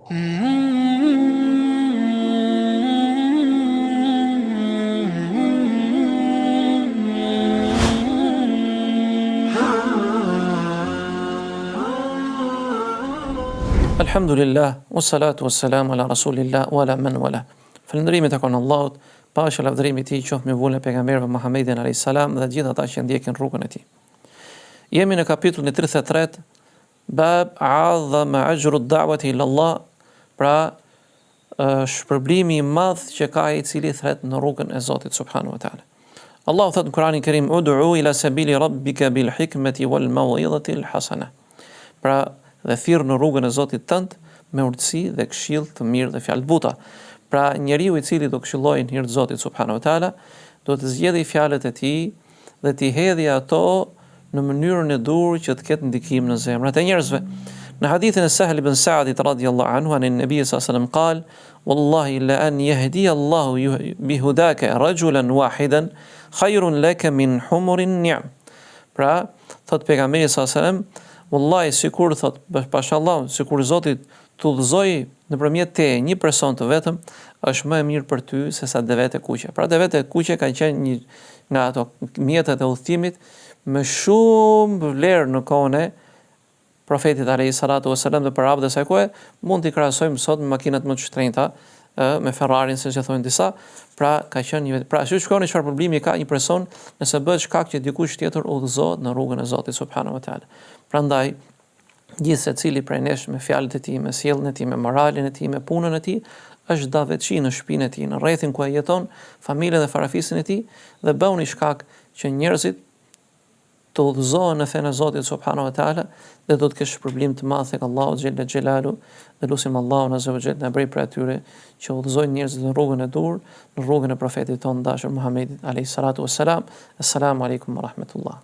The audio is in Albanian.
Alhamdulillah, wassalatu wassalamu ala rasulillah, wa ala man wala. Falëndërimi tek Allahut, paqja e lavdërimi i tij qoftë me vullën e pejgamberëve Muhammedin alayhis salam dhe gjithë ata që ndjekin rrugën e tij. Jemi në kapitullin e 33, bab a'adhama ajru ad-da'wati ila Allah, pra shpërblimi i madh që ka ai i cili thret në rrugën e Zotit subhanahu wa taala. Allahu thot në Kur'anin e Kerim: "Ud'u ila sabili rabbika bil hikmati wal maw'izati al hasana." Pra dhe thirr në rrugën e Zotit tënd me urtësi dhe këshill të mirë dhe fjalë të buta. Pra njeriu i cili do këshillojë në hir të Zotit subhanahu wa taala, do të zgjedhë fjalët e tij dhe t'i hedhë ato në mënyrën e dur që të ketë ndikim në zemrat e njerëzve. Në hadithin e Sahel ibn Sa'dit radhiyallahu anhu anin Nabi sallallahu alaihi wasallam qal: "Wallahi la an yahdi Allahu bihudaka rajulan wahidan khayrun laka min humurin ni'am." Pra thot pejgamberi sallallahu alaihi wasallam: "Wallahi sikur thot pashallahu, sikur Zoti t'udhëzoi nëpërmjet teje një person të vetëm, është më e mirë për ty se sa devete kuqe." Pra devete kuqe kanë qenë një nga ato mjetet e udhëtimit me shumë vlerë në kohën e profetit alayhis salatu wasalam dhe për arabët e saj kohe. Mund t'i krahasojmë sot me makinat më të shtrenjta, me Ferrarin, siç e thonë disa. Pra ka qenë një pra ju shikoni çfarë problemi ka një person nëse bëhet shkak që dikush tjetër udhëzohet në rrugën e Zotit subhanahu wa taala. Prandaj gjithë secili prej nesh me fjalët e tij, me sjelljen e tij, me moralin e tij, me punën e tij, është davetçi në shtëpinë e tij, në rrethin ku ai jeton, familjen dhe farafisën e tij, dhe bëuni shkak që njerëzit të udhëzohen në fenë e Zotit subhanahu wa taala dhe do të kesh shpërblim të madh tek Allahu xhella xhelalu, dhe lutim Allahun azza wa jalla na bëj për atyre që udhëzojnë njerëzit në rrugën e dur, në rrugën e profetit ton dashur Muhammedit alayhis salatu wassalam. Assalamu alaikum wa rahmatullah.